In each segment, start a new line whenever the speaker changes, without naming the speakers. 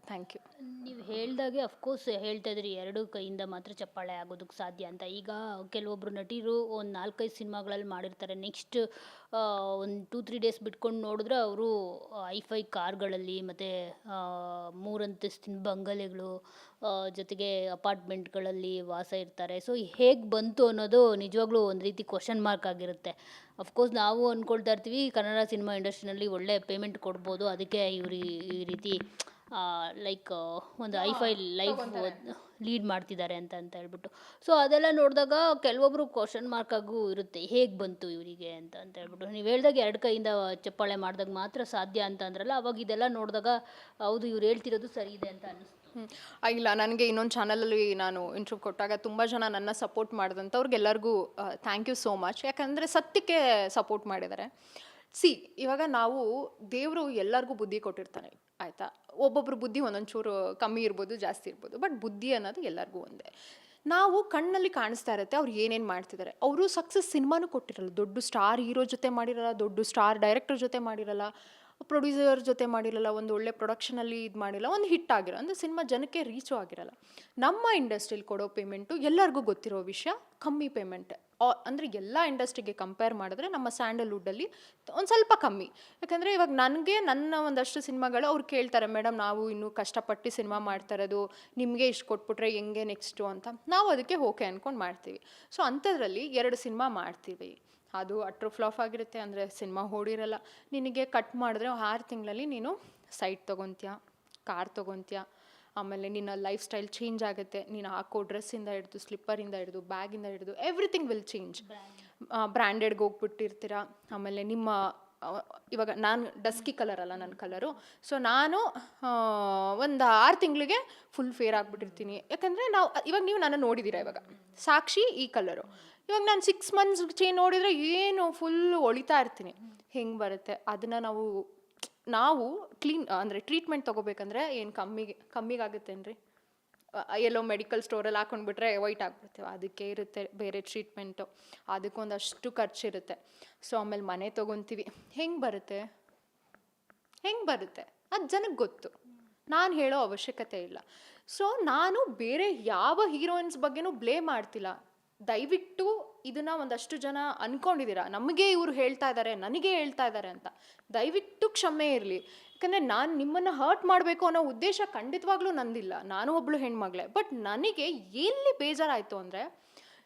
Thank you.
ನೀವು ಹೇಳ್ದಾಗೆ of course ಹೇಳ್ತಾ ಇದ್ರಿ 2 ಕೈಯಿಂದ ಮಾತ್ರ ಚಪ್ಪಾಳೆ ಆಗೋದಕ್ಕೆ ಸಾಧ್ಯ ಅಂತ. ಈಗ ಕೆಲವೊಬ್ರು ನಟಿರು ಒಂದು 4, 5 ಸಿನಿಮಾಗಳಲ್ಲಿ ಮಾಡಿರ್ತಾರೆ. ನೆಕ್ಸ್ಟ್ ಒಂದು 2, 3 ಡೇಸ್ ಬಿಟ್ಕೊಂಡು ನೋಡಿದ್ರೆ ಅವರು ಹೈಫೈ ಕಾರ್ಗಳಲ್ಲಿ ಮತ್ತು 3 ಅಂತಸ್ತಿನ ಬಂಗಲೆಗಳು ಜೊತೆಗೆ ಅಪಾರ್ಟ್ಮೆಂಟ್ಗಳಲ್ಲಿ ವಾಸ ಇರ್ತಾರೆ. ಸೊ ಹೇಗೆ ಬಂತು ಅನ್ನೋದು ನಿಜವಾಗ್ಲೂ ಒಂದು ರೀತಿ ಕ್ವಶನ್ ಮಾರ್ಕ್ ಆಗಿರುತ್ತೆ. ಅಫ್ಕೋರ್ಸ್ ನಾವು ಅಂದ್ಕೊಳ್ತಾ ಇರ್ತೀವಿ ಕನ್ನಡ ಸಿನಿಮಾ ಇಂಡಸ್ಟ್ರಿನಲ್ಲಿ ಒಳ್ಳೆ ಪೇಮೆಂಟ್ ಕೊಡ್ಬೋದು, ಅದಕ್ಕೆ ಇವರು ಈ ರೀತಿ ಲೈಕ್ ಒಂದು ಹೈಫೈ ಲೈಫ್ ಲೀಡ್ ಮಾಡ್ತಿದ್ದಾರೆ ಅಂತ ಹೇಳ್ಬಿಟ್ಟು. ಸೊ ಅದೆಲ್ಲ ನೋಡಿದಾಗ ಕೆಲವೊಬ್ರು ಕ್ವಶನ್ ಮಾರ್ಕ್ ಆಗೂ ಇರುತ್ತೆ, ಹೇಗೆ ಬಂತು ಇವರಿಗೆ ಅಂತ ಹೇಳ್ಬಿಟ್ಟು. ನೀವು ಹೇಳ್ದಾಗ 2 ಕೈಯಿಂದ ಚಪ್ಪಾಳೆ ಮಾಡಿದಾಗ ಮಾತ್ರ ಸಾಧ್ಯ ಅಂತ ಅಂದ್ರಲ್ಲ, ಅವಾಗ ಇದೆಲ್ಲ ನೋಡಿದಾಗ ಹೌದು ಇವ್ರು ಹೇಳ್ತಿರೋದು ಸರಿ ಇದೆ ಅಂತ ಅನ್ನಿಸ್ತು.
ಇಲ್ಲ, ನನಗೆ ಇನ್ನೊಂದು ಚಾನಲಲ್ಲಿ ನಾನು ಇಂಟರ್ವ್ಯೂ ಕೊಟ್ಟಾಗ ತುಂಬ ಜನ ನನ್ನ ಸಪೋರ್ಟ್ ಮಾಡಿದಂಥವ್ರಿಗೆಲ್ಲರಿಗೂ ಥ್ಯಾಂಕ್ ಯು ಸೋ ಮಚ್. ಯಾಕಂದರೆ ಸತ್ಯಕ್ಕೆ ಸಪೋರ್ಟ್ ಮಾಡಿದ್ದಾರೆ. ಇವಾಗ ನಾವು ದೇವರು ಎಲ್ಲರಿಗೂ ಬುದ್ಧಿ ಕೊಟ್ಟಿರ್ತಾನೆ, ಆಯಿತಾ. ಒಬ್ಬೊಬ್ರು ಬುದ್ಧಿ ಒಂದೊಂದು ಚೂರು ಕಮ್ಮಿ ಇರ್ಬೋದು, ಜಾಸ್ತಿ ಇರ್ಬೋದು, ಬಟ್ ಬುದ್ಧಿ ಅನ್ನೋದು ಎಲ್ಲರಿಗೂ ಒಂದೇ. ನಾವು ಕಣ್ಣಲ್ಲಿ ಕಾಣಿಸ್ತಾ ಇರುತ್ತೆ ಅವ್ರು ಏನೇನು ಮಾಡ್ತಿದ್ದಾರೆ. ಅವರು ಸಕ್ಸಸ್ ಸಿನಿಮಾನೂ ಕೊಟ್ಟಿರಲ್ಲ, ದೊಡ್ಡ ಸ್ಟಾರ್ ಹೀರೋ ಜೊತೆ ಮಾಡಿರಲ್ಲ, ದೊಡ್ಡ ಸ್ಟಾರ್ ಡೈರೆಕ್ಟರ್ ಜೊತೆ ಮಾಡಿರಲ್ಲ, ಪ್ರೊಡ್ಯೂಸರ್ ಜೊತೆ ಮಾಡಿರಲ್ಲ, ಒಂದು ಒಳ್ಳೆ ಪ್ರೊಡಕ್ಷನಲ್ಲಿ ಇದು ಮಾಡಿಲ್ಲ, ಒಂದು ಹಿಟ್ ಆಗಿರೋ ಅಂದರೆ ಸಿನಿಮಾ ಜನಕ್ಕೆ ರೀಚು ಆಗಿರಲ್ಲ. ನಮ್ಮ ಇಂಡಸ್ಟ್ರಿಲಿ ಕೊಡೋ ಪೇಮೆಂಟು ಎಲ್ಲರಿಗೂ ಗೊತ್ತಿರೋ ವಿಷಯ, ಕಮ್ಮಿ ಪೇಮೆಂಟ್. ಅಂದರೆ ಎಲ್ಲ ಇಂಡಸ್ಟ್ರಿಗೆ ಕಂಪೇರ್ ಮಾಡಿದ್ರೆ ನಮ್ಮ ಸ್ಯಾಂಡಲ್ವುಡ್ಡಲ್ಲಿ ಒಂದು ಸ್ವಲ್ಪ ಕಮ್ಮಿ. ಯಾಕಂದರೆ ಇವಾಗ ನನಗೆ ನನ್ನ ಒಂದಷ್ಟು ಸಿನಿಮಾಗಳು ಅವ್ರು ಕೇಳ್ತಾರೆ, ಮೇಡಮ್ ನಾವು ಇನ್ನೂ ಕಷ್ಟಪಟ್ಟು ಸಿನಿಮಾ ಮಾಡ್ತಾ ಇರೋದು, ನಿಮಗೆ ಇಷ್ಟು ಕೊಟ್ಬಿಟ್ರೆ ಹೆಂಗೆ ನೆಕ್ಸ್ಟು ಅಂತ. ನಾವು ಅದಕ್ಕೆ ಓಕೆ ಅಂದ್ಕೊಂಡು ಮಾಡ್ತೀವಿ. ಸೊ ಅಂಥದ್ರಲ್ಲಿ 2 ಸಿನಿಮಾ ಮಾಡ್ತೀವಿ, ಅದು ಅಟ್ರು ಫ್ಲಾಪ್ ಆಗಿರುತ್ತೆ, ಅಂದರೆ ಸಿನಿಮಾ ಓಡಿರಲ್ಲ. ನಿನಗೆ ಕಟ್ ಮಾಡಿದ್ರೆ 6 ತಿಂಗಳಲ್ಲಿ ನೀನು ಸೈಟ್ ತೊಗೊತೀಯ, ಕಾರ್ ತೊಗೊತೀಯ, ಆಮೇಲೆ ನಿನ್ನ ಲೈಫ್ ಸ್ಟೈಲ್ ಚೇಂಜ್ ಆಗುತ್ತೆ. ನೀನು ಹಾಕೋ ಡ್ರೆಸ್ಸಿಂದ ಹಿಡಿದು, ಸ್ಲಿಪ್ಪರಿಂದ ಹಿಡಿದು, ಬ್ಯಾಗಿಂದ ಹಿಡಿದು ಎವ್ರಿಥಿಂಗ್ ವಿಲ್ ಚೇಂಜ್. ಬ್ರ್ಯಾಂಡೆಡ್ಗೆ ಹೋಗ್ಬಿಟ್ಟಿರ್ತೀರ. ಆಮೇಲೆ ನಿಮ್ಮ ಇವಾಗ ನಾನು ಡಸ್ಕಿ ಕಲರ್ ಅಲ್ಲ ನನ್ನ ಕಲರು, ಸೊ ನಾನು ಒಂದು 6 ತಿಂಗಳಿಗೆ ಫುಲ್ ಫೇರ್ ಆಗಿಬಿಟ್ಟಿರ್ತೀನಿ. ಯಾಕಂದರೆ ಇವಾಗ ನೀವು ನನ್ನ ನೋಡಿದ್ದೀರಾ, ಇವಾಗ ಸಾಕ್ಷಿ ಈ ಕಲರು. ಇವಾಗ ನಾನು 6 ಮಂತ್ಸ್ ನೋಡಿದರೆ ಏನು ಫುಲ್ ಹೊಳಿತಾ ಇರ್ತೀನಿ. ಹೆಂಗೆ ಬರುತ್ತೆ ಅದನ್ನು ನಾವು ಕ್ಲೀನ್ ಅಂದರೆ ಟ್ರೀಟ್ಮೆಂಟ್ ತೊಗೋಬೇಕಂದ್ರೆ ಏನು ಕಮ್ಮಿಗಾಗುತ್ತೇನ್ರಿ? ಎಲ್ಲೋ ಮೆಡಿಕಲ್ ಸ್ಟೋರಲ್ಲಿ ಹಾಕೊಂಡ್ಬಿಟ್ರೆ ವೈಟ್ ಆಗಿಬಿಡ್ತೇವೆ, ಅದಕ್ಕೆ ಇರುತ್ತೆ ಬೇರೆ ಟ್ರೀಟ್ಮೆಂಟು, ಅದಕ್ಕೊಂದಷ್ಟು ಖರ್ಚಿರುತ್ತೆ. ಸೊ ಆಮೇಲೆ ಮನೆ ತೊಗೊತೀವಿ, ಹೆಂಗೆ ಬರುತ್ತೆ ಅದು ಜನಕ್ಕೆ ಗೊತ್ತು, ನಾನು ಹೇಳೋ ಅವಶ್ಯಕತೆ ಇಲ್ಲ. ಸೊ ನಾನು ಬೇರೆ ಯಾವ ಹೀರೋಯಿನ್ಸ್ ಬಗ್ಗೆನೂ ಬ್ಲೇಮ್ ಮಾಡ್ತಿಲ್ಲ. ದಯವಿಟ್ಟು ಇದನ್ನು ಒಂದಷ್ಟು ಜನ ಅಂದ್ಕೊಂಡಿದ್ದೀರಾ, ನಮಗೆ ಇವರು ಹೇಳ್ತಾ ಇದ್ದಾರೆ, ನನಗೆ ಹೇಳ್ತಾ ಇದ್ದಾರೆ ಅಂತ. ದಯವಿಟ್ಟು ಕ್ಷಮೆ ಇರಲಿ. ಯಾಕಂದರೆ ನಾನು ನಿಮ್ಮನ್ನು ಹರ್ಟ್ ಮಾಡಬೇಕು ಅನ್ನೋ ಉದ್ದೇಶ ಖಂಡಿತವಾಗ್ಲೂ ನಂದಿಲ್ಲ, ನಾನು ಒಬ್ಬಳು ಹೆಣ್ಮಗಳೇ. ಬಟ್ ನನಗೆ ಎಲ್ಲಿ ಬೇಜಾರಾಯಿತು ಅಂದರೆ,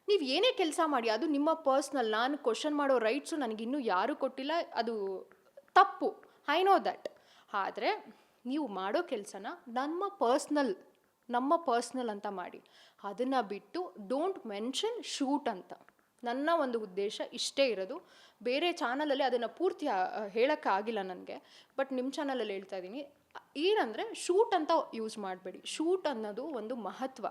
ನೀವು ಏನೇ ಕೆಲಸ ಮಾಡಿ ಅದು ನಿಮ್ಮ ಪರ್ಸ್ನಲ್, ನಾನು ಕ್ವಶನ್ ಮಾಡೋ ರೈಟ್ಸು ನನಗಿನ್ನೂ ಯಾರೂ ಕೊಟ್ಟಿಲ್ಲ, ಅದು ತಪ್ಪು, ಐ ನೋ ದ್ಯಾಟ್. ಆದರೆ ನೀವು ಮಾಡೋ ಕೆಲಸನ ನಮ್ಮ ಪರ್ಸ್ನಲ್ ಅಂತ ಮಾಡಿ, ಅದನ್ನು ಬಿಟ್ಟು ಡೋಂಟ್ ಮೆನ್ಷನ್ ಶೂಟ್ ಅಂತ. ನನ್ನ ಒಂದು ಉದ್ದೇಶ ಇಷ್ಟೇ ಇರೋದು. ಬೇರೆ ಚಾನಲಲ್ಲಿ ಅದನ್ನು ಪೂರ್ತಿ ಹೇಳೋಕ್ಕಾಗಿಲ್ಲ ನನಗೆ, ಬಟ್ ನಿಮ್ಮ ಚಾನಲಲ್ಲಿ ಹೇಳ್ತಾ ಇದ್ದೀನಿ. ಏನಂದರೆ ಶೂಟ್ ಅಂತ ಯೂಸ್ ಮಾಡಬೇಡಿ. ಶೂಟ್ ಅನ್ನೋದು ಒಂದು ಮಹತ್ವ.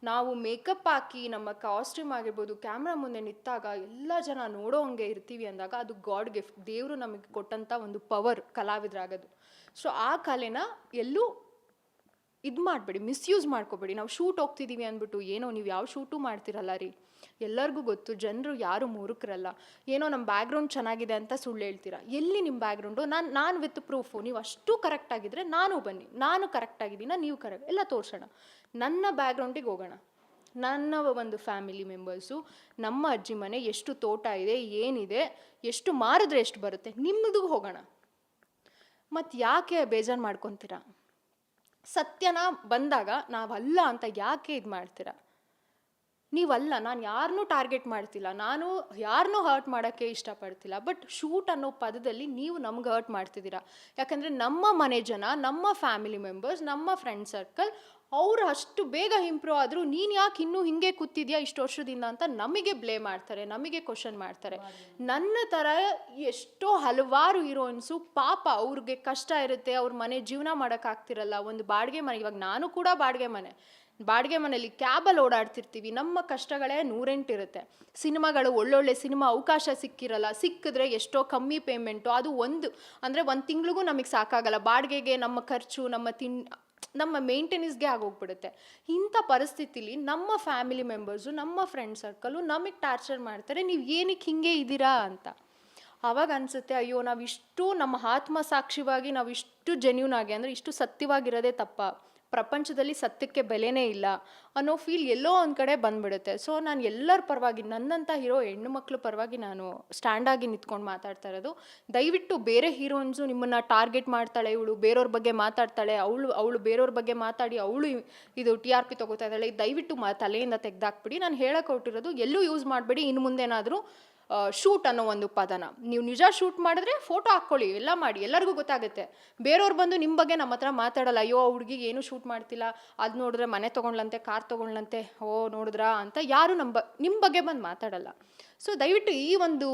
ನಾವು ಮೇಕಪ್ ಹಾಕಿ ನಮ್ಮ ಕಾಸ್ಟ್ಯೂಮ್ ಆಗಿರ್ಬೋದು ಕ್ಯಾಮ್ರಾ ಮುಂದೆ ನಿಂತಾಗ ಎಲ್ಲ ಜನ ನೋಡೋ ಹಂಗೆ ಇರ್ತೀವಿ ಅಂದಾಗ ಅದು ಗಾಡ್ ಗಿಫ್ಟ್, ದೇವರು ನಮಗೆ ಕೊಟ್ಟಂಥ ಒಂದು ಪವರ್ ಕಲಾವಿದರಾಗೋದು. ಸೊ ಆ ಕಲೆನ ಎಲ್ಲೂ ಇದು ಮಾಡಬೇಡಿ, ಮಿಸ್ಯೂಸ್ ಮಾಡ್ಕೋಬೇಡಿ. ನಾವು ಶೂಟ್ ಹೋಗ್ತಿದ್ದೀವಿ ಅಂದ್ಬಿಟ್ಟು ಏನೋ ನೀವು ಯಾವ ಶೂಟು ಮಾಡ್ತಿರಲ್ಲ ರೀ, ಎಲ್ಲರಿಗೂ ಗೊತ್ತು, ಜನರು ಯಾರು ಮೂರ್ಖರಲ್ಲ. ಏನೋ ನಮ್ಮ ಬ್ಯಾಕ್ಗ್ರೌಂಡ್ ಚೆನ್ನಾಗಿದೆ ಅಂತ ಸುಳ್ಳು ಹೇಳ್ತೀರಾ. ಎಲ್ಲಿ ನಿಮ್ಮ ಬ್ಯಾಕ್ಗ್ರೌಂಡು? ನಾನು ವಿತ್ ಪ್ರೂಫು, ನೀವು ಅಷ್ಟು ಕರೆಕ್ಟಾಗಿದ್ದರೆ ನಾನು ಬನ್ನಿ, ನಾನು ಕರೆಕ್ಟಾಗಿದ್ದೀನ, ನೀವು ಕರೆಕ್ಟ್, ಎಲ್ಲ ತೋರಿಸೋಣ. ನನ್ನ ಬ್ಯಾಕ್ಗ್ರೌಂಡಿಗೆ ಹೋಗೋಣ. ನನ್ನ ಒಂದು ಫ್ಯಾಮಿಲಿ ಮೆಂಬರ್ಸು, ನಮ್ಮ ಅಜ್ಜಿ ಮನೆ, ಎಷ್ಟು ತೋಟ ಇದೆ, ಏನಿದೆ, ಎಷ್ಟು ಮಾರಿದ್ರೆ ಎಷ್ಟು ಬರುತ್ತೆ, ನಿಮ್ಮದು ಹೋಗೋಣ. ಮತ್ತು ಯಾಕೆ ಬೇಜಾರು ಮಾಡ್ಕೊತೀರಾ? ಸತ್ಯನ ಬಂದಾಗ ನಾವಲ್ಲ ಅಂತ ಯಾಕೆ ಇದು ಮಾಡ್ತೀರಾ? ನೀವಲ್ಲ, ನಾನು ಯಾರನ್ನೂ ಟಾರ್ಗೆಟ್ ಮಾಡ್ತಿಲ್ಲ, ನಾನು ಯಾರನ್ನೂ ಹರ್ಟ್ ಮಾಡೋಕ್ಕೆ ಇಷ್ಟಪಡ್ತಿಲ್ಲ. ಬಟ್ ಶೂಟ್ ಅನ್ನೋ ಪದದಲ್ಲಿ ನೀವು ನಮ್ಗೆ ಹರ್ಟ್ ಮಾಡ್ತಿದ್ದೀರಾ. ಯಾಕಂದರೆ ನಮ್ಮ ಮನೆ ಜನ, ನಮ್ಮ ಫ್ಯಾಮಿಲಿ ಮೆಂಬರ್ಸ್, ನಮ್ಮ ಫ್ರೆಂಡ್ ಸರ್ಕಲ್, ಅವರು ಅಷ್ಟು ಬೇಗ ಇಂಪ್ರೂವ್ ಆದರೂ ನೀನು ಯಾಕೆ ಇನ್ನೂ ಹಿಂಗೆ ಕೂತಿದ್ಯಾ ಇಷ್ಟು ವರ್ಷದಿಂದ ಅಂತ ನಮಗೆ ಬ್ಲೇಮ್ ಮಾಡ್ತಾರೆ, ನಮಗೆ ಕ್ವಶನ್ ಮಾಡ್ತಾರೆ. ನನ್ನ ಥರ ಎಷ್ಟೋ ಹಲವಾರು ಹೀರೋಯಿನ್ಸು ಪಾಪ ಅವ್ರಿಗೆ ಕಷ್ಟ ಇರುತ್ತೆ, ಅವ್ರ ಮನೆ ಜೀವನ ಮಾಡೋಕ್ಕಾಗ್ತಿರಲ್ಲ. ಒಂದು ಬಾಡಿಗೆ ಮನೆ, ಇವಾಗ ನಾನು ಕೂಡ ಬಾಡಿಗೆ ಮನೇಲಿ ಕ್ಯಾಬಲ್ಲಿ ಓಡಾಡ್ತಿರ್ತೀವಿ. ನಮ್ಮ ಕಷ್ಟಗಳೇ 108 ಇರುತ್ತೆ. ಸಿನಿಮಾಗಳು ಒಳ್ಳೊಳ್ಳೆ ಸಿನಿಮಾ ಅವಕಾಶ ಸಿಕ್ಕಿರಲ್ಲ, ಸಿಕ್ಕಿದ್ರೆ ಎಷ್ಟೋ ಕಮ್ಮಿ ಪೇಮೆಂಟು, ಅದು ಒಂದು ತಿಂಗಳಿಗೂ ನಮಗೆ ಸಾಕಾಗಲ್ಲ. ಬಾಡಿಗೆಗೆ ನಮ್ಮ ಖರ್ಚು, ನಮ್ಮ ಮೇಂಟೆನೆನ್ಸ್ಗೆ ಆಗೋಗ್ಬಿಡುತ್ತೆ. ಇಂಥ ಪರಿಸ್ಥಿತಿಲಿ ನಮ್ಮ ಫ್ಯಾಮಿಲಿ ಮೆಂಬರ್ಸು, ನಮ್ಮ ಫ್ರೆಂಡ್ ಸರ್ಕಲು ನಮಗೆ ಟಾರ್ಚರ್ ಮಾಡ್ತಾರೆ, ನೀವು ಏನಕ್ಕೆ ಹಿಂಗೆ ಇದ್ದೀರಾ ಅಂತ. ಆವಾಗ ಅನಿಸುತ್ತೆ ಅಯ್ಯೋ ನಾವಿಷ್ಟು ನಮ್ಮ ಆತ್ಮಸಾಕ್ಷಿವಾಗಿ ನಾವಿಷ್ಟು ಜೆನ್ಯೂನ್ ಆಗಿ ಅಂದರೆ ಇಷ್ಟು ಸತ್ಯವಾಗಿರೋದೇ ತಪ್ಪ, ಪ್ರಪಂಚದಲ್ಲಿ ಸತ್ಯಕ್ಕೆ ಬೆಲೆನೇ ಇಲ್ಲ ಅನ್ನೋ ಫೀಲ್ ಎಲ್ಲೋ ಒಂದು ಕಡೆ ಬಂದ್ಬಿಡುತ್ತೆ. ಸೊ ನಾನು ಎಲ್ಲರ ಪರವಾಗಿ, ನನ್ನಂಥ ಹೀರೋ ಹೆಣ್ಣು ಮಕ್ಕಳ ಪರವಾಗಿ ನಾನು ಸ್ಟ್ಯಾಂಡಾಗಿ ನಿಂತ್ಕೊಂಡು ಮಾತಾಡ್ತಾ ಇರೋದು. ದಯವಿಟ್ಟು ಬೇರೆ ಹೀರೋಯಿನ್ಸು ನಿಮ್ಮನ್ನು ಟಾರ್ಗೆಟ್ ಮಾಡ್ತಾಳೆ, ಇವಳು ಬೇರೆಯವ್ರ ಬಗ್ಗೆ ಮಾತಾಡ್ತಾಳೆ, ಅವಳು ಬೇರೆಯವ್ರ ಬಗ್ಗೆ ಮಾತಾಡಿ ಅವಳು ಇದು TRP ತೊಗೋತಾ ಇದ್ದಾಳೆ, ದಯವಿಟ್ಟು ತಲೆಯಿಂದ ತೆಗೆದಾಕ್ಬಿಡಿ. ನಾನು ಹೇಳಕ್ಕೆ ಹೊರಟಿರೋದು ಎಲ್ಲೂ ಯೂಸ್ ಮಾಡಬೇಡಿ ಇನ್ನು ಮುಂದೇನಾದರೂ ಶೂಟ್ ಅನ್ನೋ ಒಂದು ಪದನ. ನೀವು ನಿಜ ಶೂಟ್ ಮಾಡಿದ್ರೆ ಫೋಟೋ ಹಾಕ್ಕೊಳ್ಳಿ, ಎಲ್ಲ ಮಾಡಿ, ಎಲ್ಲರಿಗೂ ಗೊತ್ತಾಗುತ್ತೆ. ಬೇರೆಯವ್ರು ಬಂದು ನಿಮ್ಮ ಬಗ್ಗೆ ನಮ್ಮ ಹತ್ರ ಮಾತಾಡಲ್ಲ, ಅಯ್ಯೋ ಹುಡುಗಿಗೆ ಏನು ಶೂಟ್ ಮಾಡ್ತಿಲ್ಲ, ಅದು ನೋಡಿದ್ರೆ ಮನೆ ತೊಗೊಂಡ್ಲಂತೆ, ಕಾರ್ ತೊಗೊಂಡ್ಲಂತೆ, ಓ ನೋಡಿದ್ರಾ ಅಂತ ಯಾರು ನಿಮ್ಮ ಬಗ್ಗೆ ಬಂದು ಮಾತಾಡಲ್ಲ. ಸೊ ದಯವಿಟ್ಟು ಈ ಒಂದು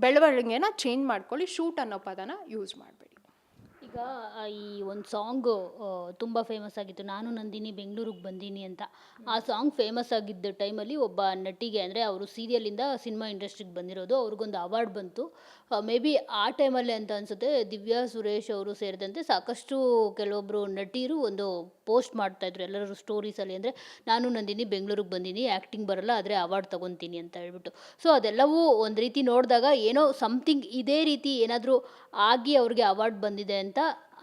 ಬೆಳವಣಿಗೆನ ಚೇಂಜ್ ಮಾಡ್ಕೊಳ್ಳಿ, ಶೂಟ್ ಅನ್ನೋ ಪದನ ಯೂಸ್ ಮಾಡಬೇಡಿ.
ಈಗ ಈ ಒಂದು ಸಾಂಗು ತುಂಬ ಫೇಮಸ್ ಆಗಿತ್ತು, ನಾನು ನಂದಿನಿ ಬೆಂಗಳೂರಿಗೆ ಬಂದೀನಿ ಅಂತ. ಆ ಸಾಂಗ್ ಫೇಮಸ್ ಆಗಿದ್ದ ಟೈಮಲ್ಲಿ ಒಬ್ಬ ನಟಿಗೆ, ಅಂದರೆ ಅವರು ಸೀರಿಯಲಿಂದ ಸಿನಿಮಾ ಇಂಡಸ್ಟ್ರಿಗೆ ಬಂದಿರೋದು, ಅವ್ರಿಗೊಂದು ಅವಾರ್ಡ್ ಬಂತು. ಮೇ ಬಿ ಆ ಟೈಮಲ್ಲಿ ಅಂತ ಅನಿಸುತ್ತೆ, ದಿವ್ಯಾ ಸುರೇಶ್ ಅವರು ಸೇರಿದಂತೆ ಸಾಕಷ್ಟು ಕೆಲವೊಬ್ಬರು ನಟಿಯರು ಒಂದು ಪೋಸ್ಟ್ ಮಾಡ್ತಾಯಿದ್ರು ಎಲ್ಲರೂ ಸ್ಟೋರೀಸಲ್ಲಿ, ಅಂದರೆ ನಾನು ನಂದಿನಿ ಬೆಂಗಳೂರಿಗೆ ಬಂದೀನಿ, ಆ್ಯಕ್ಟಿಂಗ್ ಬರಲ್ಲ ಆದರೆ ಅವಾರ್ಡ್ ತೊಗೊತೀನಿ ಅಂತ ಹೇಳ್ಬಿಟ್ಟು. ಸೊ ಅದೆಲ್ಲವೂ ಒಂದು ರೀತಿ ನೋಡಿದಾಗ ಏನೋ ಸಮಥಿಂಗ್ ಇದೇ ರೀತಿ ಏನಾದರೂ ಆಗಿ ಅವ್ರಿಗೆ ಅವಾರ್ಡ್ ಬಂದಿದೆ ಅಂತ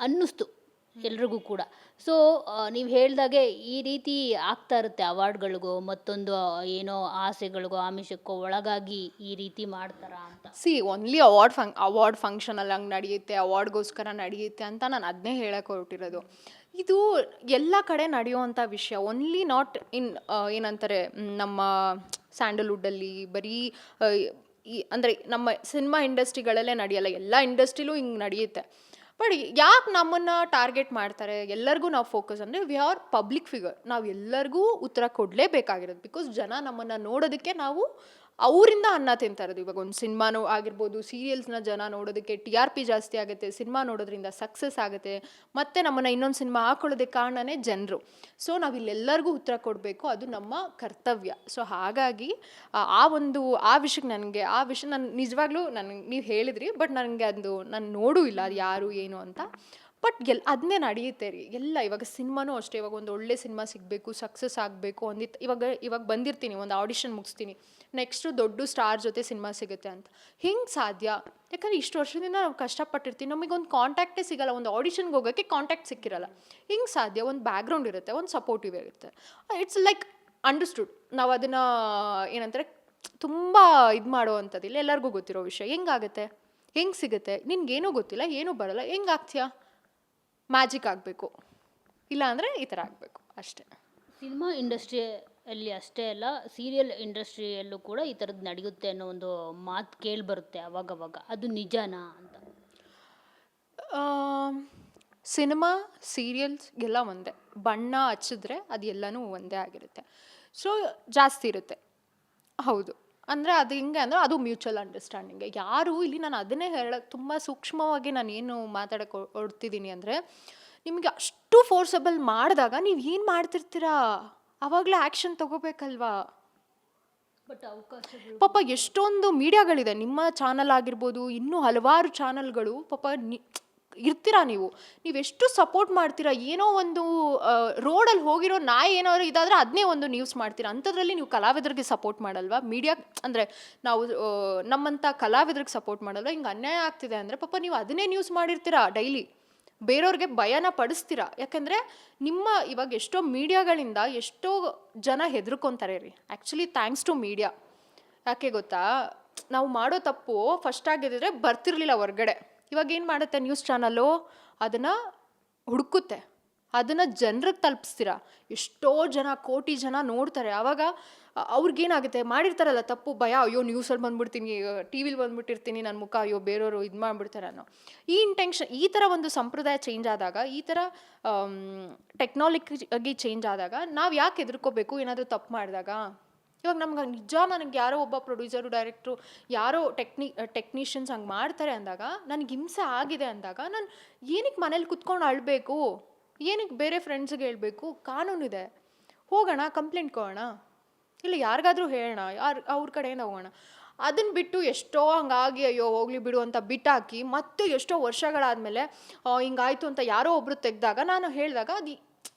ಅನ್ನಿಸ್ತು ಎಲ್ರಿಗೂ ಕೂಡ. ಸೊ ನೀವು ಹೇಳ್ದಾಗೆ ಈ ರೀತಿ ಆಗ್ತಾ ಇರುತ್ತೆ ಅವಾರ್ಡ್ಗಳಿಗೋ ಮತ್ತೊಂದು ಏನೋ ಆಸೆಗಳಿಗೋ ಆಮಿಷಕ್ಕೋ ಒಳಗಾಗಿ ಈ ರೀತಿ ಮಾಡ್ತಾರಾ ಅಂತ.
ಓನ್ಲಿ ಅವಾರ್ಡ್ ಫಂಕ್ಷನಲ್ಲಿ ಹಂಗೆ ನಡೆಯುತ್ತೆ, ಅವಾರ್ಡ್ಗೋಸ್ಕರ ನಡೆಯುತ್ತೆ ಅಂತ ನಾನು ಅದನ್ನೇ ಹೇಳಕ್ಕೆ ಹೊರಟಿರೋದು. ಇದು ಎಲ್ಲ ಕಡೆ ನಡೆಯುವಂಥ ವಿಷಯ, ಓನ್ಲಿ ನಾಟ್ ಇನ್ ಏನಂತಾರೆ ನಮ್ಮ ಸ್ಯಾಂಡಲ್ವುಡ್ಡಲ್ಲಿ ಬರೀ ಅಂದರೆ ನಮ್ಮ ಸಿನಿಮಾ ಇಂಡಸ್ಟ್ರಿಗಳಲ್ಲೇ ನಡೆಯಲ್ಲ, ಎಲ್ಲ ಇಂಡಸ್ಟ್ರಿಲೂ ಹಿಂಗೆ ನಡೆಯುತ್ತೆ. ಬಟ್ ಯಾಕೆ ನಮ್ಮನ್ನು ಟಾರ್ಗೆಟ್ ಮಾಡ್ತಾರೆ? ಎಲ್ಲರಿಗೂ ನಾವು ಫೋಕಸ್ ಅಂದರೆ ವಿ ಆರ್ ಪಬ್ಲಿಕ್ ಫಿಗರ್, ನಾವು ಎಲ್ಲರಿಗೂ ಉತ್ತರ ಕೊಡಲೇಬೇಕಾಗಿರೋದು. ಬಿಕಾಸ್ ಜನ ನಮ್ಮನ್ನು ನೋಡೋದಕ್ಕೆ ನಾವು ಅವರಿಂದ ಅನ್ನ ತಿಂತಾ ಇರೋದು. ಇವಾಗ ಒಂದು ಸಿನಿಮಾನೂ ಆಗಿರ್ಬೋದು, ಸೀರಿಯಲ್ಸ್ನ ಜನ ನೋಡೋದಕ್ಕೆ TRP ಜಾಸ್ತಿ ಆಗುತ್ತೆ, ಸಿನಿಮಾ ನೋಡೋದ್ರಿಂದ ಸಕ್ಸಸ್ ಆಗುತ್ತೆ, ಮತ್ತು ನಮ್ಮನ್ನು ಇನ್ನೊಂದು ಸಿನಿಮಾ ಹಾಕೊಳ್ಳೋದಕ್ಕೆ ಕಾರಣನೇ ಜನರು. ಸೊ ನಾವಿಲ್ಲೆಲ್ಲರಿಗೂ ಉತ್ತರ ಕೊಡಬೇಕು, ಅದು ನಮ್ಮ ಕರ್ತವ್ಯ. ಸೊ ಹಾಗಾಗಿ ಆ ವಿಷಯಕ್ಕೆ ನಾನು ನಿಜವಾಗ್ಲೂ ನೀವು ಹೇಳಿದ್ರಿ, ಬಟ್ ನನಗೆ ಅದು ನಾನು ನೋಡೂ ಇಲ್ಲ ಅದು ಯಾರು ಏನು ಅಂತ. ಬಟ್ ಅದನ್ನೇ ನಡೆಯುತ್ತೆ ರೀ ಎಲ್ಲ. ಇವಾಗ ಸಿನಿಮಾನೂ ಅಷ್ಟೇ, ಇವಾಗ ಒಂದು ಒಳ್ಳೆ ಸಿನಿಮಾ ಸಿಗಬೇಕು, ಸಕ್ಸಸ್ ಆಗಬೇಕು ಅಂದಿತ್ತು, ಇವಾಗ ಬಂದಿರ್ತೀನಿ, ಒಂದು ಆಡಿಷನ್ ಮುಗಿಸ್ತೀನಿ, ನೆಕ್ಸ್ಟು ದೊಡ್ಡ ಸ್ಟಾರ್ ಜೊತೆ ಸಿನಿಮಾ ಸಿಗುತ್ತೆ ಅಂತ. ಹಿಂಗೆ ಸಾಧ್ಯ? ಯಾಕಂದರೆ ಇಷ್ಟು ವರ್ಷದಿಂದ ನಾವು ಕಷ್ಟಪಟ್ಟಿರ್ತೀವಿ, ನಮಗೊಂದು ಕಾಂಟ್ಯಾಕ್ಟೇ ಸಿಗಲ್ಲ, ಒಂದು ಆಡಿಷನ್ಗೆ ಹೋಗೋಕ್ಕೆ ಕಾಂಟ್ಯಾಕ್ಟ್ ಸಿಕ್ಕಿರಲ್ಲ. ಹಿಂಗೆ ಸಾಧ್ಯ? ಒಂದು ಬ್ಯಾಕ್ಗ್ರೌಂಡ್ ಇರುತ್ತೆ, ಒಂದು ಸಪೋರ್ಟಿವ್ ಇರುತ್ತೆ, ಇಟ್ಸ್ ಲೈಕ್ ಅಂಡರ್ಸ್ಟುಡ್. ನಾವು ಅದನ್ನು ಏನಂತಾರೆ ತುಂಬ ಇದು ಮಾಡೋ ಅಂಥದ್ದಿಲ್ಲ, ಎಲ್ಲರಿಗೂ ಗೊತ್ತಿರೋ ವಿಷಯ. ಹೆಂಗಾಗುತ್ತೆ? ಹೆಂಗೆ ಸಿಗುತ್ತೆ? ನಿನ್ಗೇನೂ ಗೊತ್ತಿಲ್ಲ, ಏನೂ ಬರಲ್ಲ, ಹೆಂಗೆ ಆಗ್ತೀಯಾ? ಮ್ಯಾಜಿಕ್ ಆಗಬೇಕು, ಇಲ್ಲ ಅಂದರೆ ಈ ಥರ ಆಗಬೇಕು ಅಷ್ಟೇ.
ಸಿನಿಮಾ ಇಂಡಸ್ಟ್ರಿಯಲ್ಲಿ ಅಷ್ಟೇ ಅಲ್ಲ, ಸೀರಿಯಲ್ ಇಂಡಸ್ಟ್ರಿಯಲ್ಲೂ ಕೂಡ ಈ ಥರದ್ದು ನಡೆಯುತ್ತೆ ಅನ್ನೋ ಒಂದು ಮಾತು ಕೇಳಿಬರುತ್ತೆ ಅವಾಗವಾಗ, ಅದು ನಿಜನಾ ಅಂತ?
ಸಿನಿಮಾ, ಸೀರಿಯಲ್ಸ್ ಎಲ್ಲ ಒಂದೇ, ಬಣ್ಣ ಹಚ್ಚಿದ್ರೆ ಅದು ಎಲ್ಲನೂ ಒಂದೇ ಆಗಿರುತ್ತೆ. ಸೊ ಜಾಸ್ತಿ ಇರುತ್ತೆ, ಹೌದು. ಅಂದರೆ ಅದು ಹಿಂಗೆ ಅಂದರೆ ಅದು ಮ್ಯೂಚುವಲ್ ಅಂಡರ್ಸ್ಟ್ಯಾಂಡಿಂಗೆ. ಯಾರು ಇಲ್ಲಿ ನಾನು ಅದನ್ನೇ ಹೇಳೋಕ್ಕೆ ತುಂಬ ಸೂಕ್ಷ್ಮವಾಗಿ ನಾನು ಏನು ಮಾತಾಡೋಕ್ಕೆ ಹೊರಡ್ತಿದ್ದೀನಿ ಅಂದರೆ, ನಿಮಗೆ ಅಷ್ಟು ಫೋರ್ಸಬಲ್ ಮಾಡಿದಾಗ ನೀವು ಏನು ಮಾಡ್ತಿರ್ತೀರಾ? ಆವಾಗಲೇ ಆ್ಯಕ್ಷನ್ ತೊಗೋಬೇಕಲ್ವಾ?
ಬಟ್ ಅವಕಾಶಗಳು
ಪಾಪ ಎಷ್ಟೊಂದು ಮೀಡಿಯಾಗಳಿದೆ, ನಿಮ್ಮ ಚಾನಲ್ ಆಗಿರ್ಬೋದು, ಇನ್ನೂ ಹಲವಾರು ಚಾನಲ್ಗಳು. ಪಾಪ ಇರ್ತೀರಾ ನೀವೆಷ್ಟು ಸಪೋರ್ಟ್ ಮಾಡ್ತೀರಾ? ಏನೋ ಒಂದು ರೋಡಲ್ಲಿ ಹೋಗಿರೋ ನಾಯಿ ಏನಾದ್ರು ಇದಾದರೆ ಅದನ್ನೇ ಒಂದು ನ್ಯೂಸ್ ಮಾಡ್ತೀರಾ. ಅಂಥದ್ರಲ್ಲಿ ನೀವು ಕಲಾವಿದರಿಗೆ ಸಪೋರ್ಟ್ ಮಾಡಲ್ವಾ? ಮೀಡಿಯಾ ಅಂದರೆ ನಾವು ನಮ್ಮಂಥ ಕಲಾವಿದರಿಗೆ ಸಪೋರ್ಟ್ ಮಾಡಲ್ವಾ? ಹಿಂಗೆ ಅನ್ಯಾಯ ಆಗ್ತಿದೆ ಅಂದರೆ ಪಾಪ ನೀವು ಅದನ್ನೇ ನ್ಯೂಸ್ ಮಾಡಿರ್ತೀರಾ ಡೈಲಿ, ಬೇರೆಯವ್ರಿಗೆ ಭಯನ ಪಡಿಸ್ತೀರಾ. ಯಾಕೆಂದರೆ ಇವಾಗ ಎಷ್ಟೋ ಮೀಡಿಯಾಗಳಿಂದ ಎಷ್ಟೋ ಜನ ಹೆದರ್ಕೊತಾರೆ ರೀ. Actually thanks to media. ಯಾಕೆ ಗೊತ್ತಾ? ನಾವು ಮಾಡೋ ತಪ್ಪು ಫಸ್ಟ್ ಆಗಿದ್ದರೆ ಬರ್ತಿರ್ಲಿಲ್ಲ ಹೊರ್ಗಡೆ. ಇವಾಗ ಏನು ಮಾಡುತ್ತೆ ನ್ಯೂಸ್ ಚಾನಲ್ಲು? ಅದನ್ನು ಹುಡುಕುತ್ತೆ, ಅದನ್ನು ಜನರಿಗೆ ತಲುಪಿಸ್ತೀರಾ. ಎಷ್ಟೋ ಜನ, ಕೋಟಿ ಜನ ನೋಡ್ತಾರೆ. ಆವಾಗ ಅವ್ರಿಗೇನಾಗುತ್ತೆ, ಮಾಡಿರ್ತಾರಲ್ಲ ತಪ್ಪು, ಭಯ, ಅಯ್ಯೋ ನ್ಯೂಸಲ್ಲಿ ಬಂದುಬಿಡ್ತೀನಿ, TVಲಿ ಬಂದುಬಿಟ್ಟಿರ್ತೀನಿ, ನನ್ನ ಮುಖ ಅಯ್ಯೋ ಬೇರೆಯವರು ಇದು ಮಾಡಿಬಿಡ್ತಾರೆ ಅನ್ನೋ ಈ ಇಂಟೆನ್ಷನ್. ಈ ಥರ ಒಂದು ಸಂಪ್ರದಾಯ ಚೇಂಜ್ ಆದಾಗ, ಈ ಥರ ಟೆಕ್ನಾಲಜಿ ಚೇಂಜ್ ಆದಾಗ ನಾವು ಯಾಕೆ ಹೆದರ್ಕೋಬೇಕು ಏನಾದರೂ ತಪ್ಪು ಮಾಡಿದಾಗ? ಇವಾಗ ನನಗೆ ಯಾರೋ ಒಬ್ಬ ಪ್ರೊಡ್ಯೂಸರು, ಡೈರೆಕ್ಟ್ರು, ಯಾರೋ ಟೆಕ್ನಿಷಿಯನ್ಸ್ ಹಂಗೆ ಮಾಡ್ತಾರೆ ಅಂದಾಗ, ನನಗೆ ಹಿಂಸೆ ಆಗಿದೆ ಅಂದಾಗ ನಾನು ಏನಕ್ಕೆ ಮನೇಲಿ ಕುತ್ಕೊಂಡು ಅಳಬೇಕು? ಏನಕ್ಕೆ ಬೇರೆ ಫ್ರೆಂಡ್ಸಿಗೆ ಹೇಳಬೇಕು? ಕಾನೂನಿದೆ, ಹೋಗೋಣ ಕಂಪ್ಲೇಂಟ್ ಕೊಡೋಣ, ಇಲ್ಲ ಯಾರಿಗಾದ್ರೂ ಹೇಳೋಣ, ಅವ್ರ ಕಡೆಯಿಂದ ಹೋಗೋಣ. ಅದನ್ನು ಬಿಟ್ಟು ಎಷ್ಟೋ ಹಂಗಾಗಿ ಅಯ್ಯೋ ಹೋಗ್ಲಿ ಬಿಡು ಅಂತ ಬಿಟ್ಟಾಕಿ ಮತ್ತೆ ಎಷ್ಟೋ ವರ್ಷಗಳಾದಮೇಲೆ ಹಿಂಗಾಯ್ತು ಅಂತ ಯಾರೋ ಒಬ್ಬರು ತೆಗೆದಾಗ, ನಾನು ಹೇಳಿದಾಗ ಅದು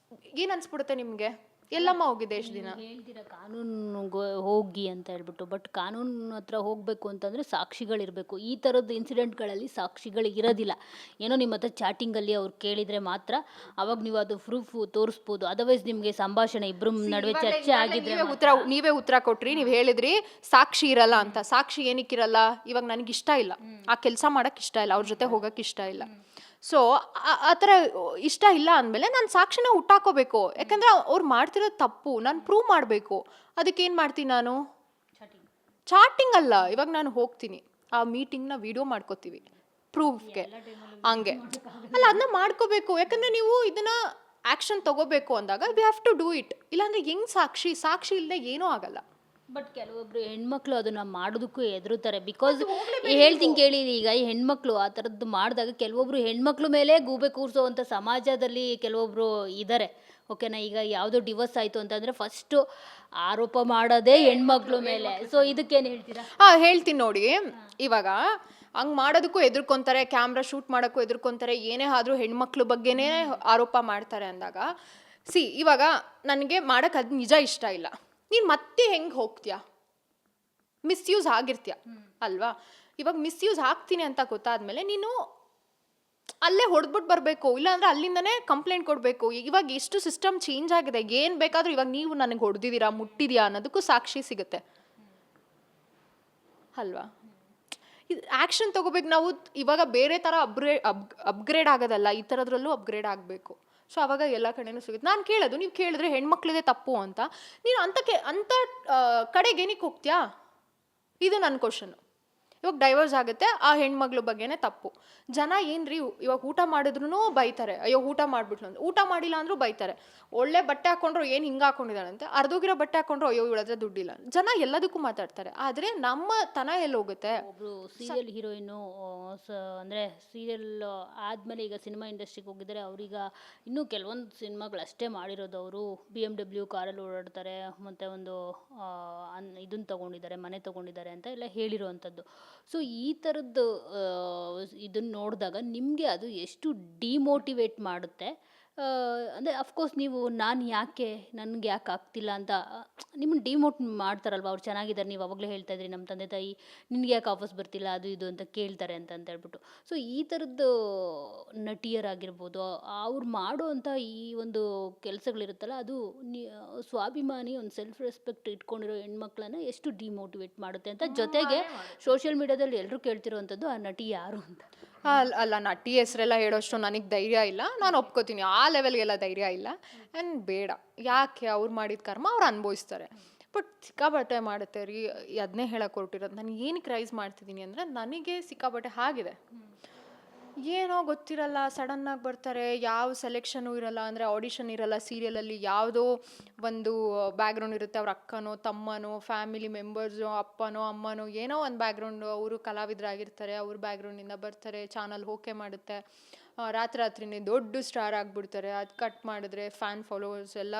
ಏನು ಅನಿಸ್ಬಿಡುತ್ತೆ ನಿಮಗೆ? ಎಲ್ಲಮ್ಮ ಹೋಗಿದ್ದೆ ಎಷ್ಟು ದಿನ?
ಹೇಳ್ತೀರಾ ಕಾನೂನಿಗೆ ಹೋಗಿ ಅಂತ ಹೇಳ್ಬಿಟ್ಟು, ಬಟ್ ಕಾನೂನು ಹತ್ರ ಹೋಗಬೇಕು ಅಂತಂದರೆ ಸಾಕ್ಷಿಗಳಿರಬೇಕು. ಈ ಥರದ್ದು ಇನ್ಸಿಡೆಂಟ್ಗಳಲ್ಲಿ ಸಾಕ್ಷಿಗಳು ಇರೋದಿಲ್ಲ. ಏನೋ ನಿಮ್ಮ ಹತ್ರ ಚಾಟಿಂಗಲ್ಲಿ ಅವ್ರು ಕೇಳಿದರೆ ಮಾತ್ರ ಅವಾಗ ನೀವು ಅದು ಪ್ರೂಫ್ ತೋರಿಸ್ಬೋದು. ಅದರ್ವೈಸ್ ನಿಮಗೆ ಸಂಭಾಷಣೆ ಇಬ್ಬರ ನಡುವೆ ಚರ್ಚೆ ಆಗಿದ್ರೆ
ನೀವೇ ಉತ್ತರ ಕೊಟ್ರಿ, ನೀವು ಹೇಳಿದ್ರಿ ಸಾಕ್ಷಿ ಇರಲ್ಲ ಅಂತ. ಸಾಕ್ಷಿ ಏನಕ್ಕಿರಲ್ಲ? ಇವಾಗ ನನಗೆ ಇಷ್ಟ ಇಲ್ಲ, ಆ ಕೆಲಸ ಮಾಡಕ್ಕೆ ಇಷ್ಟ ಇಲ್ಲ, ಅವ್ರ ಜೊತೆ ಹೋಗಕ್ಕೆ ಇಷ್ಟ ಇಲ್ಲ. ಸೊ ಆ ಥರ ಇಷ್ಟ ಇಲ್ಲ ಅಂದಮೇಲೆ ನಾನು ಸಾಕ್ಷಿನ ಹುಟ್ಟಾಕೋಬೇಕು. ಯಾಕಂದರೆ ಅವ್ರು ಮಾಡ್ತಿರೋದು ತಪ್ಪು, ನಾನು ಪ್ರೂವ್ ಮಾಡಬೇಕು. ಅದಕ್ಕೆ ಏನು ಮಾಡ್ತೀನಿ ನಾನು? ಚಾಟಿಂಗ್ ಅಲ್ಲ, ಇವಾಗ ನಾನು ಹೋಗ್ತೀನಿ, ಆ ಮೀಟಿಂಗ್ನ ವಿಡಿಯೋ ಮಾಡ್ಕೋತೀವಿ ಪ್ರೂಫ್ಗೆ, ಹಂಗೆ ಅಲ್ಲ ಅದನ್ನ ಮಾಡ್ಕೋಬೇಕು. ಯಾಕಂದರೆ ನೀವು ಇದನ್ನ ಆ್ಯಕ್ಷನ್ ತಗೋಬೇಕು ಅಂದಾಗ we have to do it. ಇಲ್ಲಾಂದರೆ ಹೆಂಗೆ ಸಾಕ್ಷಿ ಇಲ್ಲದೆ ಏನೂ ಆಗಲ್ಲ.
ಬಟ್ ಕೆಲವೊಬ್ರು ಹೆಣ್ಮಕ್ಳು ಅದನ್ನ ಮಾಡೋದಕ್ಕೂ ಹೆದರುತ್ತಾರೆ. ಬಿಕಾಸ್ ಹೇಳ್ತೀನಿ ಕೇಳಿ, ಈಗ ಈ ಹೆಣ್ಮಕ್ಳು ಆ ಥರದ್ದು ಮಾಡಿದಾಗ ಕೆಲವೊಬ್ರು ಹೆಣ್ಮಕ್ಳು ಮೇಲೆ ಗೂಬೆ ಕೂರಿಸೋವಂಥ ಸಮಾಜದಲ್ಲಿ ಕೆಲವೊಬ್ರು ಇದ್ದಾರೆ. ಓಕೆನಾ? ಈಗ ಯಾವುದೋ ಡಿವೋರ್ಸ್ ಆಯಿತು ಅಂತಂದರೆ ಫಸ್ಟು ಆರೋಪ ಮಾಡೋದೇ ಹೆಣ್ಮಕ್ಳು ಮೇಲೆ. ಸೊ ಇದಕ್ಕೇನು ಹೇಳ್ತೀರಾ?
ಹೇಳ್ತೀನಿ ನೋಡಿ. ಇವಾಗ ಹಂಗೆ ಮಾಡೋದಕ್ಕೂ ಎದುರ್ಕೊಂತಾರೆ, ಕ್ಯಾಮ್ರಾ ಶೂಟ್ ಮಾಡೋಕ್ಕೂ ಎದುರ್ಕೊಂತಾರೆ, ಏನೇ ಆದರೂ ಹೆಣ್ಮಕ್ಳು ಬಗ್ಗೆನೇ ಆರೋಪ ಮಾಡ್ತಾರೆ ಅಂದಾಗ, ಇವಾಗ ನನಗೆ ಮಾಡೋಕ್ಕೆ ಅದು ನಿಜ ಇಷ್ಟ ಇಲ್ಲ, ನೀನು ಮತ್ತೆ ಹೆಂಗೆ ಹೋಗ್ತೀಯಾ? ಮಿಸ್ಯೂಸ್ ಆಗಿರ್ತೀಯ ಅಲ್ವಾ? ಇವಾಗ ಮಿಸ್ಯೂಸ್ ಆಗ್ತೀನಿ ಅಂತ ಗೊತ್ತಾದ್ಮೇಲೆ ನೀನು ಅಲ್ಲೇ ಹೊಡೆದ್ಬಿಟ್ಟು ಬರಬೇಕು, ಇಲ್ಲಾಂದ್ರೆ ಅಲ್ಲಿಂದನೇ ಕಂಪ್ಲೇಂಟ್ ಕೊಡಬೇಕು. ಇವಾಗ ಎಷ್ಟು ಸಿಸ್ಟಮ್ ಚೇಂಜ್ ಆಗಿದೆ, ಏನು ಬೇಕಾದರೂ ಇವಾಗ ನೀವು ನನಗೆ ಹೊಡೆದಿದ್ದೀರಾ, ಮುಟ್ಟಿದ್ಯಾ ಅನ್ನೋದಕ್ಕೂ ಸಾಕ್ಷಿ ಸಿಗುತ್ತೆ ಅಲ್ವಾ? ಇದು ಆ್ಯಕ್ಷನ್ ತೊಗೋಬೇಕು ನಾವು. ಇವಾಗ ಬೇರೆ ಥರ ಅಪ್ಗ್ರೇಡ್ ಆಗೋದಲ್ಲ, ಈ ಥರದ್ರಲ್ಲೂ ಅಪ್ಗ್ರೇಡ್ ಆಗಬೇಕು. ಸೊ ಅವಾಗ ಎಲ್ಲ ಕಡೆನೂ ಸಿಗುತ್ತೆ. ನಾನು ಕೇಳೋದು, ನೀವು ಕೇಳಿದ್ರೆ ಹೆಣ್ಮಕ್ಳಿದೆ ತಪ್ಪು ಅಂತ, ನೀನು ಅಂಥ ಕಡೆಗೆ ಏನಕ್ಕೆ ಹೋಗ್ತೀಯಾ? ಇದು ನನ್ನ ಕ್ವಶನು. ಇವಾಗ ಡೈವರ್ಸ್ ಆಗುತ್ತೆ, ಆ ಹೆಣ್ಮಗ್ಳ ಬಗ್ಗೆನೇ ತಪ್ಪು. ಜನ ಏನ್ರಿ ಇವಾಗ ಊಟ ಮಾಡಿದ್ರು ಬೈತಾರೆ, ಅಯ್ಯೋ ಊಟ ಮಾಡಿಬಿಟ್ಲು ಅಂತ. ಊಟ ಮಾಡಿಲ್ಲ ಅಂದರೂ ಬೈತಾರೆ. ಒಳ್ಳೆ ಬಟ್ಟೆ ಹಾಕೊಂಡ್ರು ಏನು ಹಿಂಗೆ ಹಾಕೊಂಡಿದ್ದಾಳಂತೆ, ಅರ್ಧೋಗಿರೋ ಬಟ್ಟೆ ಹಾಕೊಂಡ್ರು ಅಯ್ಯೋ ಇವಳತ್ರ ದುಡ್ಡಿಲ್ಲ. ಜನ ಎಲ್ಲದಕ್ಕೂ ಮಾತಾಡ್ತಾರೆ, ಆದರೆ ನಮ್ಮ ತನ ಎಲ್ಲಿ ಹೋಗುತ್ತೆ?
ಒಬ್ಬರು ಸೀರಿಯಲ್ ಹೀರೋಯಿನು ಅಂದರೆ ಸೀರಿಯಲ್ ಆದಮೇಲೆ ಈಗ ಸಿನಿಮಾ ಇಂಡಸ್ಟ್ರಿಗೆ ಹೋಗಿದ್ದಾರೆ. ಅವ್ರೀಗ ಇನ್ನೂ ಕೆಲವೊಂದು ಸಿನಿಮಾಗಳು ಅಷ್ಟೇ ಮಾಡಿರೋದು. ಅವರು BMW ಕಾರಲ್ಲಿ ಓಡಾಡ್ತಾರೆ, ಮತ್ತು ಒಂದು ಇದನ್ನು ತೊಗೊಂಡಿದ್ದಾರೆ, ಮನೆ ತೊಗೊಂಡಿದ್ದಾರೆ ಅಂತ ಎಲ್ಲ ಹೇಳಿರೋವಂಥದ್ದು. ಸೊ ಈ ಥರದ್ದು ಇದನ್ನು ನೋಡಿದಾಗ ನಿಮಗೆ ಅದು ಎಷ್ಟು ಡಿಮೋಟಿವೇಟ್ ಮಾಡುತ್ತೆ. ಅಂದರೆ ಅಫ್ಕೋರ್ಸ್ ನೀವು ನಾನು ಯಾಕೆ, ನನಗೆ ಯಾಕೆ ಆಗ್ತಿಲ್ಲ ಅಂತ ನಿಮ್ಮನ್ನು ಡಿಮೋಟ್ ಮಾಡ್ತಾರಲ್ವ. ಅವ್ರು ಚೆನ್ನಾಗಿದ್ದಾರೆ, ನೀವು ಅವಾಗಲೇ ಹೇಳ್ತಾ ಇದ್ರಿ ನಮ್ಮ ತಂದೆ ತಾಯಿ ನಿನಗೆ ಯಾಕೆ ವಾಪಸ್ ಬರ್ತಿಲ್ಲ ಅದು ಇದು ಅಂತ ಕೇಳ್ತಾರೆ ಅಂತ ಹೇಳ್ಬಿಟ್ಟು. ಸೊ ಈ ಥರದ್ದು ನಟಿಯರಾಗಿರ್ಬೋದು, ಅವ್ರು ಮಾಡುವಂಥ ಈ ಒಂದು ಕೆಲಸಗಳಿರುತ್ತಲ್ಲ, ಅದು ಸ್ವಾಭಿಮಾನಿ, ಒಂದು ಸೆಲ್ಫ್ ರೆಸ್ಪೆಕ್ಟ್ ಇಟ್ಕೊಂಡಿರೋ ಹೆಣ್ಮಕ್ಳನ್ನ ಎಷ್ಟು ಡಿಮೋಟಿವೇಟ್ ಮಾಡುತ್ತೆ ಅಂತ. ಜೊತೆಗೆ ಸೋಷಿಯಲ್ ಮೀಡಿಯಾದಲ್ಲಿ ಎಲ್ಲರೂ ಕೇಳ್ತಿರೋವಂಥದ್ದು ಆ ನಟಿ ಯಾರು ಅಂತ.
ಅಲ್ಲ, ನಟಿ ಹೆಸರೆಲ್ಲ ಹೇಳೋಷ್ಟು ನನಗೆ ಧೈರ್ಯ ಇಲ್ಲ, ನಾನು ಒಪ್ಕೋತೀನಿ. ಆ ಲೆವೆಲ್ಗೆಲ್ಲ ಧೈರ್ಯ ಇಲ್ಲ. ಆ್ಯಂಡ್ ಬೇಡ, ಯಾಕೆ? ಅವ್ರು ಮಾಡಿದ ಕರ್ಮ ಅವ್ರು ಅನುಭವಿಸ್ತಾರೆ. ಬಟ್ ಸಿಕ್ಕಾಬಟ್ಟೆ ಮಾಡುತ್ತೆ ರೀ. ಅದನ್ನೇ ಹೇಳಕ್ಕೆ ಹೊರಟಿರೋದು. ನಾನು ಏನಕ್ಕೆ ರೈಸ್ ಮಾಡ್ತಿದ್ದೀನಿ ಅಂದರೆ, ನನಗೆ ಸಿಕ್ಕಾಬಟ್ಟೆ ಆಗಿದೆ. ಏನೋ ಗೊತ್ತಿರಲ್ಲ, ಸಡನ್ನಾಗಿ ಬರ್ತಾರೆ, ಯಾವ ಸೆಲೆಕ್ಷನು ಇರಲ್ಲ, ಅಂದರೆ ಆಡಿಷನ್ ಇರಲ್ಲ. ಸೀರಿಯಲಲ್ಲಿ ಯಾವುದೋ ಒಂದು ಬ್ಯಾಕ್ಗ್ರೌಂಡ್ ಇರುತ್ತೆ, ಅವ್ರ ಅಕ್ಕನೋ ತಮ್ಮನೋ ಫ್ಯಾಮಿಲಿ ಮೆಂಬರ್ಸೋ ಅಪ್ಪನೋ ಅಮ್ಮನೋ ಏನೋ ಒಂದು ಬ್ಯಾಕ್ಗ್ರೌಂಡು, ಅವರು ಕಲಾವಿದರಾಗಿರ್ತಾರೆ, ಅವ್ರ ಬ್ಯಾಕ್ಗ್ರೌಂಡಿಂದ ಬರ್ತಾರೆ, ಚಾನಲ್ ಓಕೆ ಮಾಡುತ್ತೆ, ರಾತ್ರಿನೇ ದೊಡ್ಡ ಸ್ಟಾರ್ ಆಗಿಬಿಡ್ತಾರೆ. ಅದು ಕಟ್ ಮಾಡಿದ್ರೆ ಫ್ಯಾನ್ ಫಾಲೋವರ್ಸ್ ಎಲ್ಲ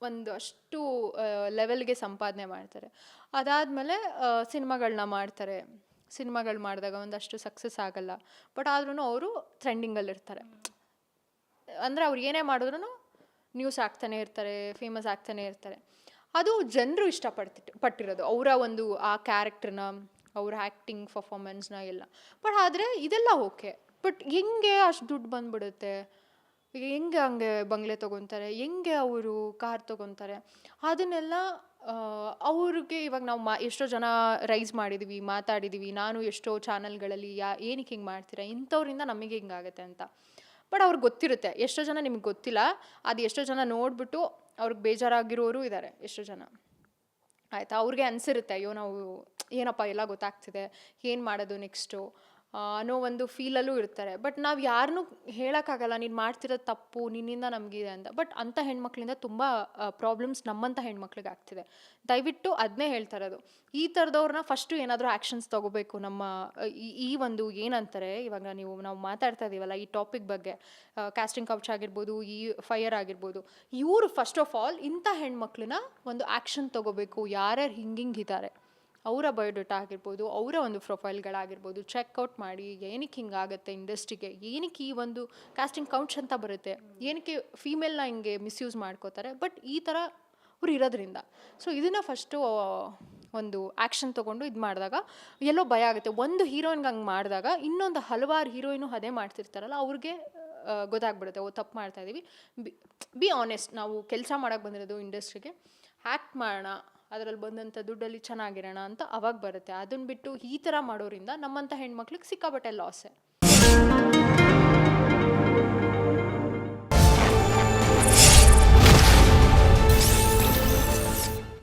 ಒಂದು ಅಷ್ಟು ಲೆವೆಲ್ಗೆ ಸಂಪಾದನೆ ಮಾಡ್ತಾರೆ. ಅದಾದಮೇಲೆ ಸಿನಿಮಾಗಳನ್ನ ಮಾಡ್ತಾರೆ. ಸಿನಿಮಾಗಳು ಮಾಡಿದಾಗ ಒಂದಷ್ಟು ಸಕ್ಸಸ್ ಆಗಲ್ಲ, ಬಟ್ ಆದ್ರೂ ಅವರು ಟ್ರೆಂಡಿಂಗಲ್ಲಿರ್ತಾರೆ. ಅಂದರೆ ಅವ್ರು ಏನೇ ಮಾಡಿದ್ರು ನ್ಯೂಸ್ ಆಗ್ತಾನೆ ಇರ್ತಾರೆ, ಫೇಮಸ್ ಆಗ್ತಾನೆ ಇರ್ತಾರೆ. ಅದು ಜನರು ಪಟ್ಟಿರೋದು ಅವರ ಒಂದು ಆ ಕ್ಯಾರೆಕ್ಟರ್ನ, ಅವ್ರ ಆ್ಯಕ್ಟಿಂಗ್ ಪರ್ಫಾರ್ಮೆನ್ಸ್ನ ಎಲ್ಲ. ಬಟ್ ಆದರೆ ಇದೆಲ್ಲ ಓಕೆ. ಬಟ್ ಹೆಂಗೆ ಅಷ್ಟು ದುಡ್ಡು ಬಂದ್ಬಿಡುತ್ತೆ? ಈಗ ಹೆಂಗೆ ಹಂಗೆ ಬಂಗ್ಲೆ ತೊಗೊತಾರೆ, ಹೆಂಗೆ ಅವರು ಕಾರ್ ತೊಗೊತಾರೆ? ಅದನ್ನೆಲ್ಲ ಅವ್ರಿಗೆ ಇವಾಗ ನಾವು ಎಷ್ಟೋ ಜನ ರೈಸ್ ಮಾಡಿದ್ದೀವಿ, ಮಾತಾಡಿದ್ದೀವಿ. ನಾನು ಎಷ್ಟೋ ಚಾನಲ್ಗಳಲ್ಲಿ ಏನಕ್ಕೆ ಹಿಂಗೆ ಮಾಡ್ತೀರಾ, ಇಂಥವ್ರಿಂದ ನಮಗೆ ಹಿಂಗಾಗುತ್ತೆ ಅಂತ. ಬಟ್ ಅವ್ರಿಗೆ ಗೊತ್ತಿರುತ್ತೆ. ಎಷ್ಟೋ ಜನ ನಿಮಗೆ ಗೊತ್ತಿಲ್ಲ, ಅದು ಎಷ್ಟೋ ಜನ ನೋಡಿಬಿಟ್ಟು ಅವ್ರಿಗೆ ಬೇಜಾರಾಗಿರೋರು ಇದ್ದಾರೆ ಎಷ್ಟೋ ಜನ. ಆಯಿತಾ? ಅವ್ರಿಗೆ ಅನಿಸಿರುತ್ತೆ, ಅಯ್ಯೋ ನಾವು ಏನಪ್ಪ ಎಲ್ಲ ಗೊತ್ತಾಗ್ತಿದೆ, ಏನು ಮಾಡೋದು ನೆಕ್ಸ್ಟು ಅನ್ನೋ ಒಂದು ಫೀಲಲ್ಲೂ ಇರ್ತಾರೆ. ಬಟ್ ನಾವು ಯಾರನ್ನೂ ಹೇಳೋಕ್ಕಾಗಲ್ಲ, ನೀನು ಮಾಡ್ತಿರೋದು ತಪ್ಪು, ನಿನ್ನಿಂದ ನಮಗಿದೆ ಅಂತ. ಬಟ್ ಅಂಥ ಹೆಣ್ಮಕ್ಳಿಂದ ತುಂಬ ಪ್ರಾಬ್ಲಮ್ಸ್ ನಮ್ಮಂಥ ಹೆಣ್ಮಕ್ಳಿಗೆ ಆಗ್ತಿದೆ. ದಯವಿಟ್ಟು ಅದನ್ನೇ ಹೇಳ್ತಾ ಇರೋದು. ಈ ಥರದವ್ರನ್ನ ಫಸ್ಟು ಏನಾದರೂ ಆ್ಯಕ್ಷನ್ಸ್ ತೊಗೋಬೇಕು. ನಮ್ಮ ಈ ಒಂದು ಏನಂತಾರೆ, ಇವಾಗ ನಾವು ಮಾತಾಡ್ತಾ ಇದ್ದೀವಲ್ಲ ಈ ಟಾಪಿಕ್ ಬಗ್ಗೆ, ಕ್ಯಾಸ್ಟಿಂಗ್ ಕೌಚ್ ಆಗಿರ್ಬೋದು, ಈ ಫೈರ್ ಆಗಿರ್ಬೋದು, ಇವರು ಫಸ್ಟ್ ಆಫ್ ಆಲ್ ಇಂಥ ಹೆಣ್ಮಕ್ಳನ್ನ ಒಂದು ಆ್ಯಕ್ಷನ್ ತೊಗೋಬೇಕು. ಯಾರ್ಯಾರು ಹಿಂಗಿದ್ದಾರೆ ಅವರ ಬಯೋಡೇಟಾ ಆಗಿರ್ಬೋದು, ಅವರ ಒಂದು ಪ್ರೊಫೈಲ್ಗಳಾಗಿರ್ಬೋದು ಚೆಕ್ಔಟ್ ಮಾಡಿ, ಏನಕ್ಕೆ ಹಿಂಗಾಗುತ್ತೆ ಇಂಡಸ್ಟ್ರಿಗೆ, ಏನಕ್ಕೆ ಈ ಒಂದು ಕ್ಯಾಸ್ಟಿಂಗ್ ಕೌಚ್ ಅಂತ ಬರುತ್ತೆ, ಏನಕ್ಕೆ ಫೀಮೇಲ್ನ ಹಿಂಗೆ ಮಿಸ್ಯೂಸ್ ಮಾಡ್ಕೋತಾರೆ. ಬಟ್ ಈ ಥರ ಒಬ್ರು ಇರೋದ್ರಿಂದ. ಸೊ ಇದನ್ನು ಫಸ್ಟು ಒಂದು ಆ್ಯಕ್ಷನ್ ತೊಗೊಂಡು ಇದು ಮಾಡಿದಾಗ ಎಲ್ಲೋ ಭಯ ಆಗುತ್ತೆ. ಒಂದು ಹೀರೋಯಿನ್ಗೆ ಹಂಗೆ ಮಾಡಿದಾಗ ಇನ್ನೊಂದು ಹಲವಾರು ಹೀರೋಯಿನು ಅದೇ ಮಾಡ್ತಿರ್ತಾರಲ್ಲ ಅವ್ರಿಗೆ ಗೊತ್ತಾಗ್ಬಿಡುತ್ತೆ, ಓ ತಪ್ಪು ಮಾಡ್ತಾಯಿದ್ದೀವಿ. ಬಿ ಆನೆಸ್ಟ್, ನಾವು ಕೆಲಸ ಮಾಡೋಕ್ಕೆ ಬಂದಿರೋದು ಇಂಡಸ್ಟ್ರಿಗೆ, ಆ್ಯಕ್ಟ್ ಮಾಡೋಣ, ಅದರಲ್ಲಿ ಬಂದಂಥ ದುಡ್ಡಲ್ಲಿ ಚೆನ್ನಾಗಿರೋಣ ಅಂತ ಅವಾಗ ಬರುತ್ತೆ. ಅದನ್ನು ಬಿಟ್ಟು ಈ ಥರ ಮಾಡೋರಿಂದ ನಮ್ಮಂಥ ಹೆಣ್ಮಕ್ಳಿಗೆ ಸಿಕ್ಕಾಪಟ್ಟೆ ಲಾಸೆ.